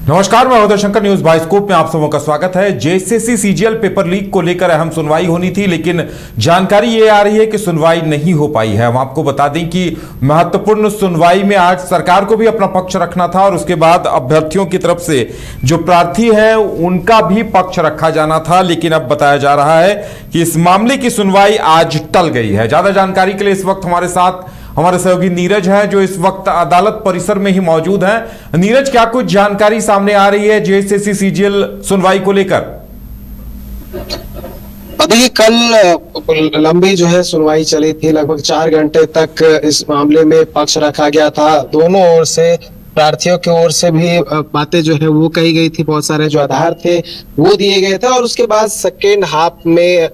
नमस्कार, मैं Uday Shankar, news bioscope में आप सबों का स्वागत है। जेएसएससी सीजीएल पेपर लीक को लेकर अहम सुनवाई होनी थी, लेकिन जानकारी ये आ रही है कि सुनवाई नहीं हो पाई है। हम आपको बता दें कि महत्वपूर्ण सुनवाई में आज सरकार को भी अपना पक्ष रखना था और उसके बाद अभ्यर्थियों की तरफ से जो प्रार्थी है उनका भी पक्ष रखा जाना था, लेकिन अब बताया जा रहा है कि इस मामले की सुनवाई आज टल गई है। ज्यादा जानकारी के लिए इस वक्त हमारे साथ हमारे सहयोगी नीरज हैं, जो इस वक्त अदालत परिसर में ही मौजूद हैं। नीरज, क्या कुछ जानकारी सामने आ रही है जेएसएससी सीजीएल सुनवाई को लेकर? देखिए, कल लंबी जो है सुनवाई चली थी। लगभग 4 घंटे तक इस मामले में पक्ष रखा गया था। दोनों ओर से, प्रार्थियों की ओर से भी बातें जो है वो कही गई थी, बहुत सारे जो आधार थे वो दिए गए थे, और उसके बाद सेकेंड हाफ में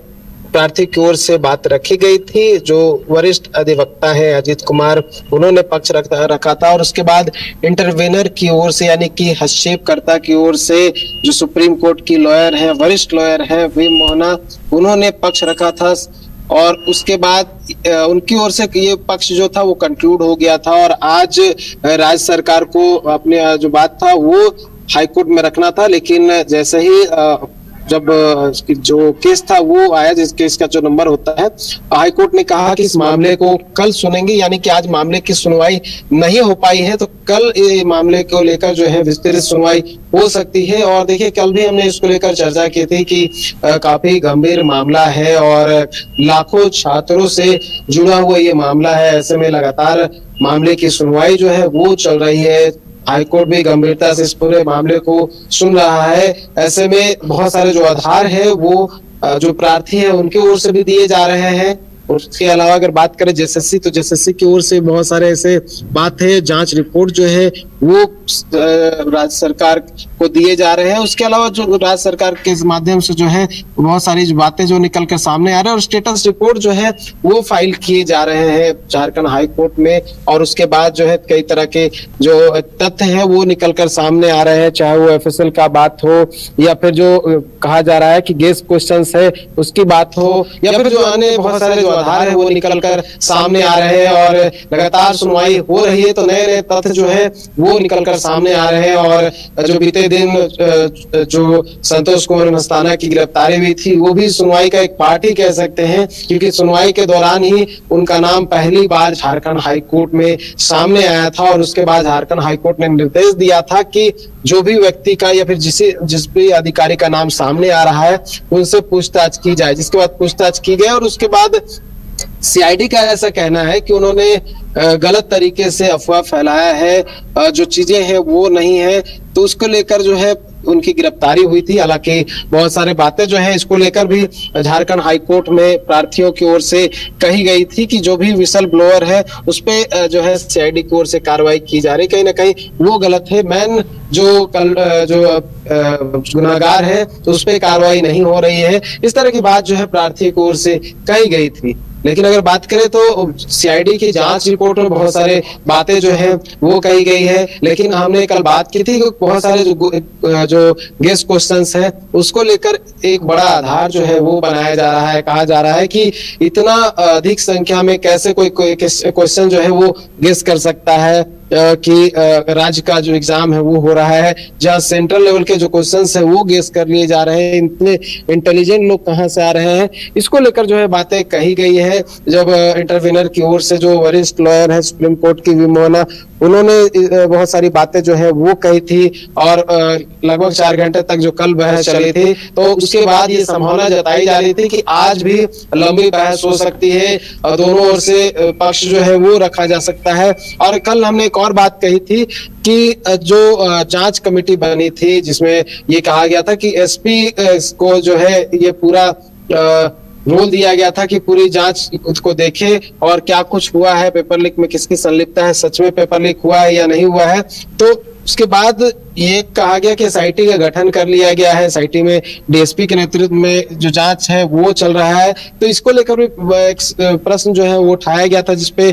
प्रार्थी की ओर से बात रखी गई थी। जो वरिष्ठ अधिवक्ता है अजीत कुमार, उन्होंने पक्ष रखा था, और उसके बाद इंटरवेनर की ओर से, यानी कि हस्तक्षेपकर्ता की ओर से जो सुप्रीम कोर्ट की लॉयर है, वरिष्ठ लॉयर है वी मोहना, उन्होंने पक्ष रखा था। और उसके बाद उनकी ओर से ये पक्ष जो था वो कंक्लूड हो गया था, और आज राज्य सरकार को अपने जो बात था वो हाईकोर्ट में रखना था। लेकिन जैसे ही जब जो केस था वो आया, जिस केस का जो नंबर होता है, हाईकोर्ट ने कहा कि इस मामले को कल सुनेंगे, यानी कि आज मामले की सुनवाई नहीं हो पाई है, तो कल ये मामले को लेकर जो है विस्तृत सुनवाई हो सकती है। और देखिए, कल भी हमने इसको लेकर चर्चा की थी कि काफी गंभीर मामला है और लाखों छात्रों से जुड़ा हुआ ये मामला है। ऐसे में लगातार मामले की सुनवाई जो है वो चल रही है। हाईकोर्ट भी गंभीरता से इस पूरे मामले को सुन रहा है। ऐसे में बहुत सारे जो आधार है वो जो प्रार्थी है उनकी ओर से भी दिए जा रहे हैं। उसके अलावा अगर बात करें जेएसएससी, तो जेएसएससी की ओर से बहुत सारे ऐसे बात है, जांच रिपोर्ट जो है वो राज्य सरकार को दिए जा रहे हैं। उसके अलावा जो राज्य सरकार के माध्यम से जो है बहुत सारी बातें जो निकल कर सामने आ रहे हैं, और स्टेटस रिपोर्ट जो है वो फाइल किए जा रहे हैं झारखंड हाई कोर्ट में। और उसके बाद जो है कई तरह के जो तथ्य है वो निकल कर सामने आ रहे हैं, चाहे वो एफएसएल का बात हो, या फिर जो कहा जा रहा है कि गेस्ट क्वेश्चंस है उसकी बात हो, या फिर जो अन्य बहुत सारे जो आधार है वो निकल कर सामने आ रहे हैं। और लगातार सुनवाई हो रही है, तो नए नए तथ्य जो है वो निकल कर सामने आ रहे हैं। और जो बीते दिन जो संतोष कुमार मस्ताना की गिरफ्तारी हुई थी, वो भी सुनवाई का एक पार्ट ही कह सकते हैं, क्योंकि सुनवाई के दौरान ही उनका नाम पहली बार झारखंड हाई कोर्ट में सामने आया था। और उसके बाद झारखंड हाई कोर्ट ने निर्देश दिया था कि जो भी व्यक्ति का या फिर जिस भी अधिकारी का नाम सामने आ रहा है उनसे पूछताछ की जाए। जिसके बाद पूछताछ की गई, और उसके बाद सीआईडी का ऐसा कहना है कि उन्होंने गलत तरीके से अफवाह फैलाया है, जो चीजें हैं वो नहीं है, तो उसको लेकर जो है उनकी गिरफ्तारी हुई थी। हालांकि बहुत सारे बातें जो है इसको लेकर भी झारखंड हाई कोर्ट में प्रार्थियों की ओर से कही गई थी कि जो भी विसल ब्लोअर है उस पे जो है सीआईडी की ओर से कार्रवाई की जा रही, कहीं ना कहीं वो गलत है। मैन जो गुनाहगार है उस पे कार्रवाई नहीं हो रही है, इस तरह की बात जो है प्रार्थी की ओर से कही गई थी। लेकिन अगर बात करें तो सीआईडी की जांच रिपोर्ट में बहुत सारे बातें जो है वो कही गई है। लेकिन हमने कल बात की थी कि बहुत सारे जो गेस्ट क्वेश्चंस है उसको लेकर एक बड़ा आधार जो है वो बनाया जा रहा है। कहा जा रहा है कि इतना अधिक संख्या में कैसे कोई क्वेश्चन जो है वो गेस कर सकता है कि राज्य का जो एग्जाम है वो हो रहा है, जहाँ सेंट्रल लेवल के जो क्वेश्चंस है वो गेस कर लिए जा रहे हैं। इतने इंटेलिजेंट लोग कहाँ से आ रहे हैं, इसको लेकर जो है बातें कही गई है। जब इंटरवेनर की ओर से जो वरिष्ठ लॉयर है सुप्रीम कोर्ट की वी मोहना, उन्होंने बहुत सारी बातें जो है वो कही थी, और लगभग 4 घंटे तक जो कल बहस चली थी, तो उसके बाद ये संभावना जताई जा रही थी कि आज भी लंबी बहस हो सकती है और दोनों ओर से पक्ष जो है वो रखा जा सकता है। और कल हमने एक और बात कही थी कि जो जांच कमेटी बनी थी, जिसमें ये कहा गया था कि एसपी को जो है ये पूरा रोल दिया गया था कि पूरी जांच को देखे और क्या कुछ हुआ है, पेपर लीक में किसकी संलिप्तता है, सच में पेपर लीक हुआ है या नहीं हुआ है। तो उसके बाद ये कहा गया कि एसआईटी का गठन कर लिया गया है। एसआईटी में डीएसपी के नेतृत्व में जो जांच है वो चल रहा है। तो इसको लेकर भी एक प्रश्न जो है वो उठाया गया था, जिसपे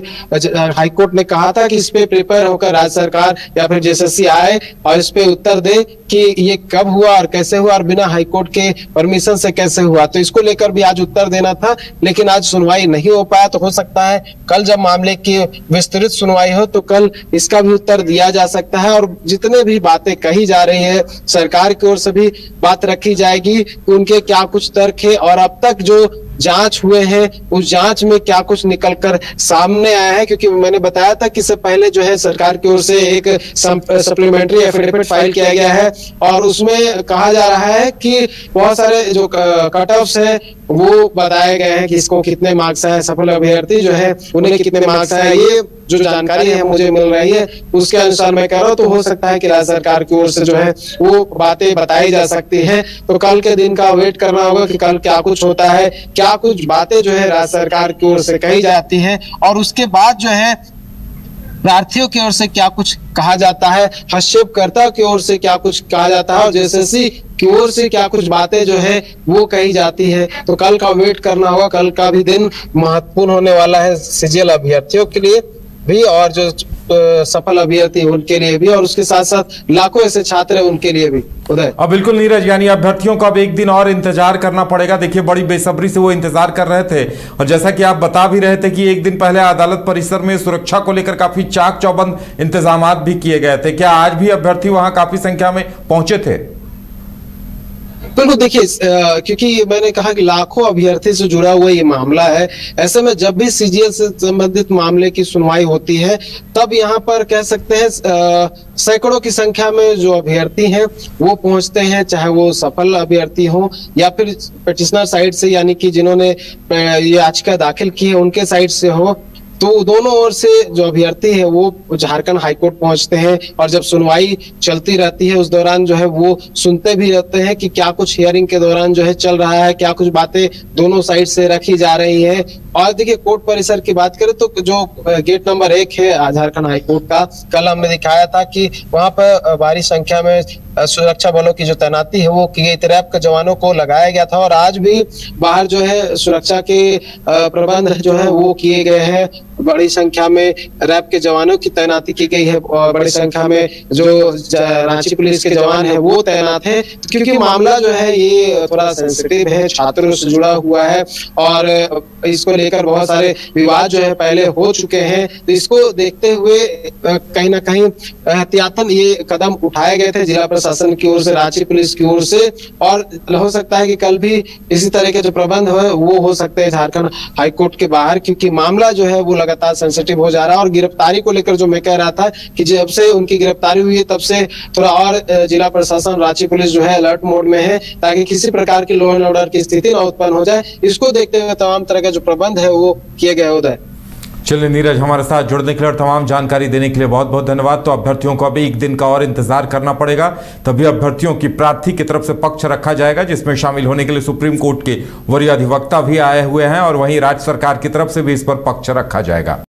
हाईकोर्ट ने कहा था कि इस पे प्रिपेयर होकर राज्य सरकार या फिर जेएसएससी आए और इस पे उत्तर दे कि ये कब हुआ और कैसे हुआ और बिना हाईकोर्ट के परमिशन से कैसे हुआ। तो इसको लेकर भी आज उत्तर देना था, लेकिन आज सुनवाई नहीं हो पाया। तो हो सकता है कल जब मामले की विस्तृत सुनवाई हो तो कल इसका भी उत्तर दिया जा सकता है। और जितने भी बातें कही जा रही है सरकार की ओर से भी बात रखी जाएगी कि उनके क्या कुछ तर्क है और अब तक जो जांच हुए हैं उस जांच में क्या कुछ निकलकर सामने आया है। क्योंकि मैंने बताया था कि इससे पहले जो है सरकार की ओर से एक सप्लीमेंट्री एफिडेविट फाइल किया गया है और उसमें कहा जा रहा है कि बहुत सारे जो कट ऑफ्स है वो बताए गए हैं कि इसको कितने मार्क्स है, सफल अभ्यर्थी जो है उन्हें कितने मार्क्स है। ये जो जानकारी है मुझे मिल रही है उसके अनुसार मैं कह रहा हूँ, तो हो सकता है कि राज्य सरकार की ओर से जो है वो बातें बताई जा सकती हैं। तो कल के दिन का वेट करना होगा कि कल क्या कुछ होता है, क्या कुछ बातें जो है राज्य सरकार की ओर से कही जाती हैं और उसके बाद जो है प्रार्थियों की ओर से क्या कुछ कहा जाता है, हस्तक्षेपकर्ता की ओर से क्या कुछ कहा जाता है और जेएसएससी की ओर से क्या कुछ बातें जो है वो कही जाती है। तो कल का वेट करना होगा। कल का भी दिन महत्वपूर्ण होने वाला है सीजीएल अभ्यर्थियों के लिए भी और जो सफल अभ्यर्थी उनके लिए भी और उसके साथ साथ लाखों ऐसे छात्र हैं उनके लिए भी। उदय, अब बिल्कुल नीरज, यानी अभ्यर्थियों को अब एक दिन और इंतजार करना पड़ेगा। देखिए बड़ी बेसब्री से वो इंतजार कर रहे थे और जैसा कि आप बता भी रहे थे कि एक दिन पहले अदालत परिसर में सुरक्षा को लेकर काफी चाक चौबंद इंतजाम भी किए गए थे। क्या आज भी अभ्यर्थी वहां काफी संख्या में पहुंचे थे? बिल्कुल, देखिए क्योंकि मैंने कहा कि लाखों अभ्यर्थी से जुड़ा हुआ ये मामला है, ऐसे में जब भी सीजीएल से संबंधित मामले की सुनवाई होती है तब यहाँ पर कह सकते हैं सैकड़ों की संख्या में जो अभ्यर्थी हैं वो पहुंचते हैं, चाहे वो सफल अभ्यर्थी हो या फिर पिटिशनर साइड से यानी कि जिन्होंने ये याचिका दाखिल की है उनके साइड से हो। तो दोनों ओर से जो अभ्यर्थी है वो झारखंड हाईकोर्ट पहुंचते हैं और जब सुनवाई चलती रहती है उस दौरान जो है वो सुनते भी रहते हैं कि क्या कुछ हियरिंग के दौरान जो है चल रहा है, क्या कुछ बातें दोनों साइड से रखी जा रही है। और देखिए कोर्ट परिसर की बात करें तो जो गेट नंबर 1 है झारखंड हाईकोर्ट का, कल हमने दिखाया था कि वहां पर भारी संख्या में सुरक्षा बलों की जो तैनाती है वो की गई थी, रैब के जवानों को लगाया गया था और आज भी बाहर जो है सुरक्षा के प्रबंध जो है वो किए गए हैं। बड़ी संख्या में रैब के जवानों की तैनाती की गई है और बड़ी संख्या में जो रांची पुलिस के जवान है वो तैनात है, क्योंकि मामला जो है ये थोड़ा सेंसिटिव है, छात्रों से जुड़ा हुआ है और इसको लेकर बहुत सारे विवाद जो है पहले हो चुके हैं। तो इसको देखते हुए कहीं ना कहीं एहतियातन ये कदम उठाए गए थे जिला प्रशासन की ओर से, रांची पुलिस की ओर से, और हो सकता है कि कल भी इसी तरह के जो प्रबंध है वो हो सकते हैं झारखंड हाईकोर्ट के बाहर, क्योंकि मामला जो है वो लगातार सेंसिटिव हो जा रहा है। और गिरफ्तारी को लेकर जो मैं कह रहा था कि जब से उनकी गिरफ्तारी हुई है तब से थोड़ा और जिला प्रशासन, रांची पुलिस जो है अलर्ट मोड में है ताकि किसी प्रकार की लॉ एंड ऑर्डर की स्थिति न उत्पन्न हो जाए। इसको देखते हुए तमाम तरह के जो प्रबंध है वो किए गए। उदय, चलिए नीरज, हमारे साथ जुड़ने के लिए और तमाम जानकारी देने के लिए बहुत बहुत धन्यवाद। तो अभ्यर्थियों को अभी एक दिन का और इंतजार करना पड़ेगा, तभी अभ्यर्थियों की प्रार्थी की तरफ से पक्ष रखा जाएगा, जिसमें शामिल होने के लिए सुप्रीम कोर्ट के वरीय अधिवक्ता भी आए हुए हैं और वहीं राज्य सरकार की तरफ से भी इस पर पक्ष रखा जाएगा।